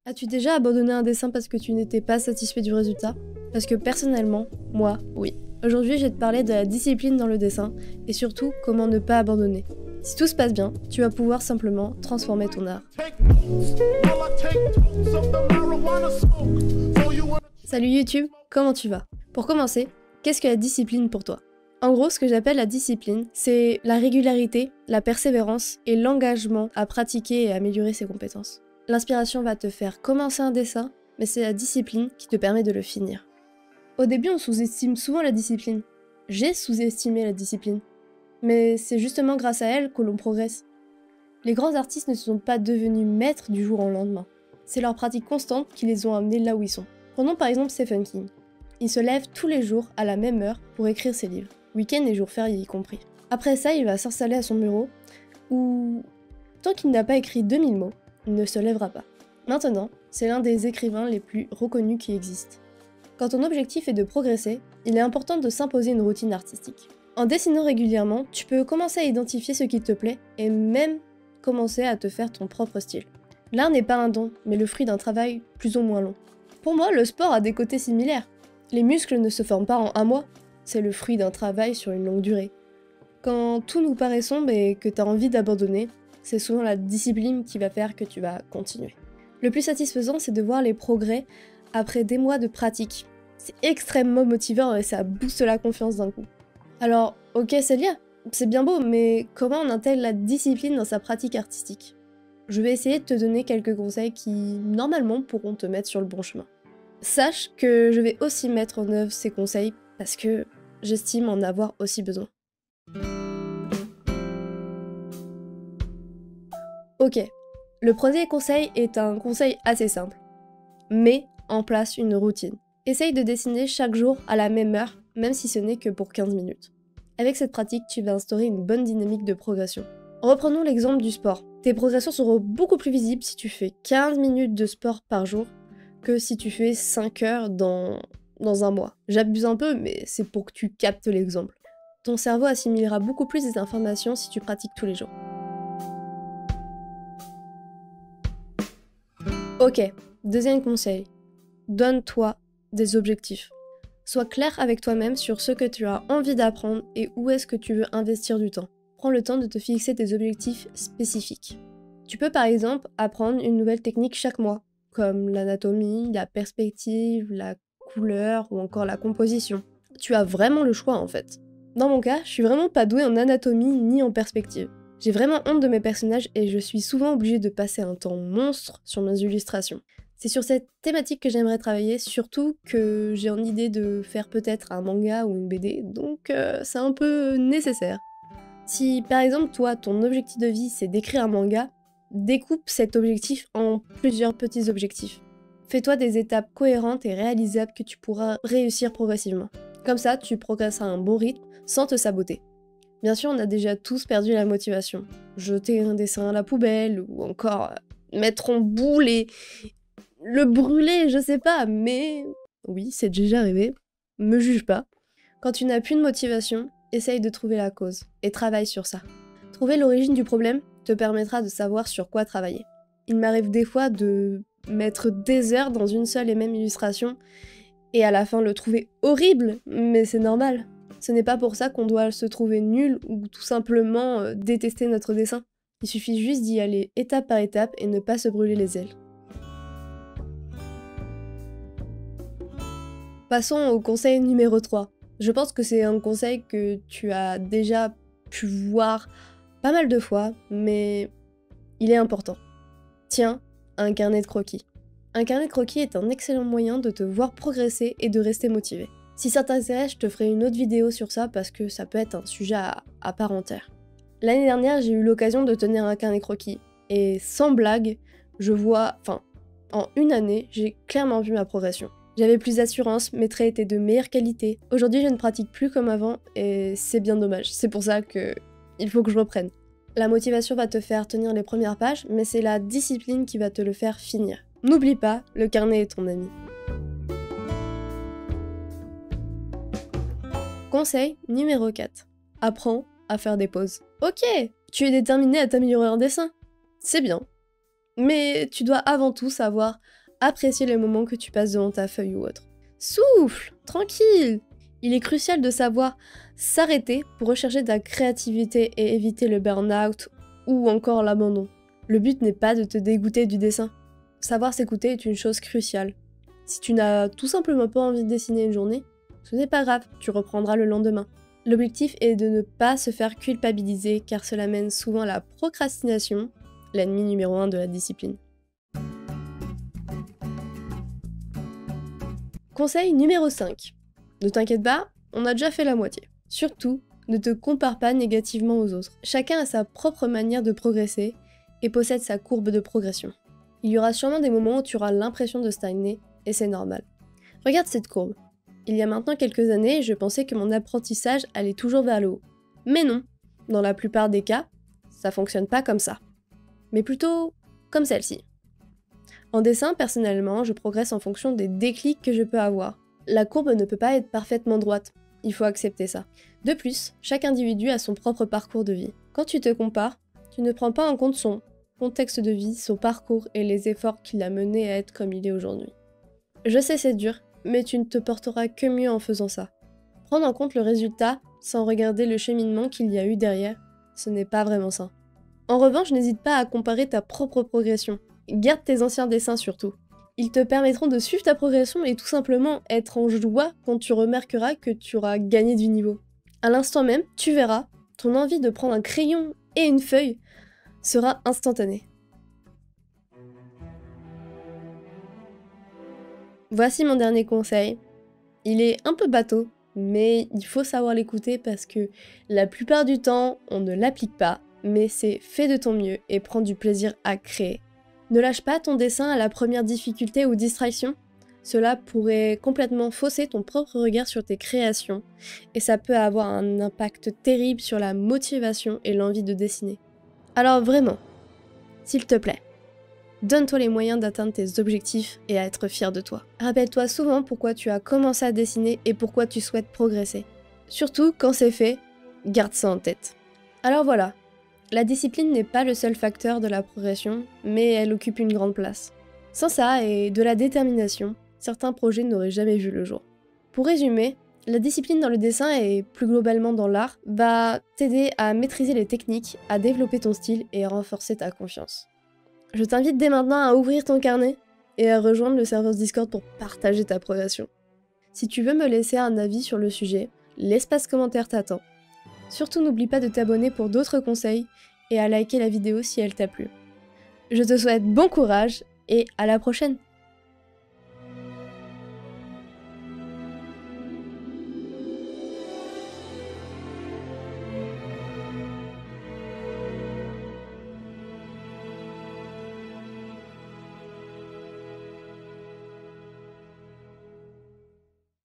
As-tu déjà abandonné un dessin parce que tu n'étais pas satisfait du résultat? Parce que personnellement, moi, oui. Aujourd'hui, je vais te parler de la discipline dans le dessin et surtout comment ne pas abandonner. Si tout se passe bien, tu vas pouvoir simplement transformer ton art. Salut YouTube, comment tu vas? Pour commencer, qu'est-ce que la discipline pour toi? En gros, ce que j'appelle la discipline, c'est la régularité, la persévérance et l'engagement à pratiquer et améliorer ses compétences. L'inspiration va te faire commencer un dessin, mais c'est la discipline qui te permet de le finir. Au début, on sous-estime souvent la discipline. J'ai sous-estimé la discipline. Mais c'est justement grâce à elle que l'on progresse. Les grands artistes ne sont pas devenus maîtres du jour au lendemain. C'est leur pratique constante qui les ont amenés là où ils sont. Prenons par exemple Stephen King. Il se lève tous les jours à la même heure pour écrire ses livres, week-end et jours fériés y compris. Après ça, il va s'installer à son bureau, où, tant qu'il n'a pas écrit 2000 mots, il ne se lèvera pas. Maintenant, c'est l'un des écrivains les plus reconnus qui existent. Quand ton objectif est de progresser, il est important de s'imposer une routine artistique. En dessinant régulièrement, tu peux commencer à identifier ce qui te plaît et même commencer à te faire ton propre style. L'art n'est pas un don, mais le fruit d'un travail plus ou moins long. Pour moi, le sport a des côtés similaires. Les muscles ne se forment pas en un mois, c'est le fruit d'un travail sur une longue durée. Quand tout nous paraît sombre et que tu as envie d'abandonner, c'est souvent la discipline qui va faire que tu vas continuer. Le plus satisfaisant, c'est de voir les progrès après des mois de pratique. C'est extrêmement motivant et ça booste la confiance d'un coup. Alors, ok Célia, c'est bien beau, mais comment on intègre la discipline dans sa pratique artistique? Je vais essayer de te donner quelques conseils qui, normalement, pourront te mettre sur le bon chemin. Sache que je vais aussi mettre en œuvre ces conseils parce que j'estime en avoir aussi besoin. Ok, le premier conseil est un conseil assez simple. Mets en place une routine. Essaye de dessiner chaque jour à la même heure, même si ce n'est que pour 15 minutes. Avec cette pratique, tu vas instaurer une bonne dynamique de progression. Reprenons l'exemple du sport. Tes progressions seront beaucoup plus visibles si tu fais 15 minutes de sport par jour que si tu fais 5 heures dans un mois. J'abuse un peu, mais c'est pour que tu captes l'exemple. Ton cerveau assimilera beaucoup plus des informations si tu pratiques tous les jours. Ok, deuxième conseil. Donne-toi des objectifs. Sois clair avec toi-même sur ce que tu as envie d'apprendre et où est-ce que tu veux investir du temps. Prends le temps de te fixer des objectifs spécifiques. Tu peux par exemple apprendre une nouvelle technique chaque mois, comme l'anatomie, la perspective, la couleur ou encore la composition. Tu as vraiment le choix en fait. Dans mon cas, je suis vraiment pas douée en anatomie ni en perspective. J'ai vraiment honte de mes personnages et je suis souvent obligée de passer un temps monstre sur mes illustrations. C'est sur cette thématique que j'aimerais travailler, surtout que j'ai en idée de faire peut-être un manga ou une BD, donc c'est un peu nécessaire. Si par exemple toi, ton objectif de vie c'est d'écrire un manga, découpe cet objectif en plusieurs petits objectifs. Fais-toi des étapes cohérentes et réalisables que tu pourras réussir progressivement. Comme ça, tu progresses à un bon rythme sans te saboter. Bien sûr, on a déjà tous perdu la motivation. Jeter un dessin à la poubelle ou encore mettre en boule et le brûler, je sais pas, mais oui, c'est déjà arrivé. Me juge pas. Quand tu n'as plus de motivation, essaye de trouver la cause et travaille sur ça. Trouver l'origine du problème te permettra de savoir sur quoi travailler. Il m'arrive des fois de mettre des heures dans une seule et même illustration et à la fin le trouver horrible, mais c'est normal. Ce n'est pas pour ça qu'on doit se trouver nul ou tout simplement détester notre dessin. Il suffit juste d'y aller étape par étape et ne pas se brûler les ailes. Passons au conseil numéro 3. Je pense que c'est un conseil que tu as déjà pu voir pas mal de fois, mais il est important. Tiens, un carnet de croquis. Un carnet de croquis est un excellent moyen de te voir progresser et de rester motivé. Si ça t'intéresse, je te ferai une autre vidéo sur ça parce que ça peut être un sujet à part entière. L'année dernière, j'ai eu l'occasion de tenir un carnet de croquis et sans blague, en une année, j'ai clairement vu ma progression. J'avais plus d'assurance, mes traits étaient de meilleure qualité. Aujourd'hui, je ne pratique plus comme avant et c'est bien dommage. C'est pour ça il faut que je reprenne. La motivation va te faire tenir les premières pages, mais c'est la discipline qui va te le faire finir. N'oublie pas, le carnet est ton ami. Conseil numéro 4. Apprends à faire des pauses. Ok, tu es déterminé à t'améliorer en dessin. C'est bien. Mais tu dois avant tout savoir apprécier les moments que tu passes devant ta feuille ou autre. Souffle, tranquille. Il est crucial de savoir s'arrêter pour rechercher ta créativité et éviter le burn-out ou encore l'abandon. Le but n'est pas de te dégoûter du dessin. Savoir s'écouter est une chose cruciale. Si tu n'as tout simplement pas envie de dessiner une journée, ce n'est pas grave, tu reprendras le lendemain. L'objectif est de ne pas se faire culpabiliser car cela mène souvent à la procrastination, l'ennemi numéro 1 de la discipline. Conseil numéro 5. Ne t'inquiète pas, on a déjà fait la moitié. Surtout, ne te compare pas négativement aux autres. Chacun a sa propre manière de progresser et possède sa courbe de progression. Il y aura sûrement des moments où tu auras l'impression de stagner, et c'est normal. Regarde cette courbe. Il y a maintenant quelques années, je pensais que mon apprentissage allait toujours vers le haut. Mais non, dans la plupart des cas, ça fonctionne pas comme ça. Mais plutôt comme celle-ci. En dessin, personnellement, je progresse en fonction des déclics que je peux avoir. La courbe ne peut pas être parfaitement droite, il faut accepter ça. De plus, chaque individu a son propre parcours de vie. Quand tu te compares, tu ne prends pas en compte son contexte de vie, son parcours et les efforts qui l'ont mené à être comme il est aujourd'hui. Je sais c'est dur, mais tu ne te porteras que mieux en faisant ça. Prendre en compte le résultat sans regarder le cheminement qu'il y a eu derrière, ce n'est pas vraiment ça. En revanche, n'hésite pas à comparer ta propre progression. Garde tes anciens dessins surtout. Ils te permettront de suivre ta progression et tout simplement être en joie quand tu remarqueras que tu auras gagné du niveau. À l'instant même, tu verras, ton envie de prendre un crayon et une feuille sera instantanée. Voici mon dernier conseil. Il est un peu bateau, mais il faut savoir l'écouter parce que la plupart du temps, on ne l'applique pas, mais c'est fais de ton mieux et prends du plaisir à créer. Ne lâche pas ton dessin à la première difficulté ou distraction. Cela pourrait complètement fausser ton propre regard sur tes créations et ça peut avoir un impact terrible sur la motivation et l'envie de dessiner. Alors vraiment, s'il te plaît, donne-toi les moyens d'atteindre tes objectifs et à être fier de toi. Rappelle-toi souvent pourquoi tu as commencé à dessiner et pourquoi tu souhaites progresser. Surtout quand c'est fait, garde ça en tête. Alors voilà, la discipline n'est pas le seul facteur de la progression, mais elle occupe une grande place. Sans ça et de la détermination, certains projets n'auraient jamais vu le jour. Pour résumer, la discipline dans le dessin et plus globalement dans l'art va t'aider à maîtriser les techniques, à développer ton style et à renforcer ta confiance. Je t'invite dès maintenant à ouvrir ton carnet et à rejoindre le serveur Discord pour partager ta progression. Si tu veux me laisser un avis sur le sujet, l'espace commentaire t'attend. Surtout n'oublie pas de t'abonner pour d'autres conseils et à liker la vidéo si elle t'a plu. Je te souhaite bon courage et à la prochaine!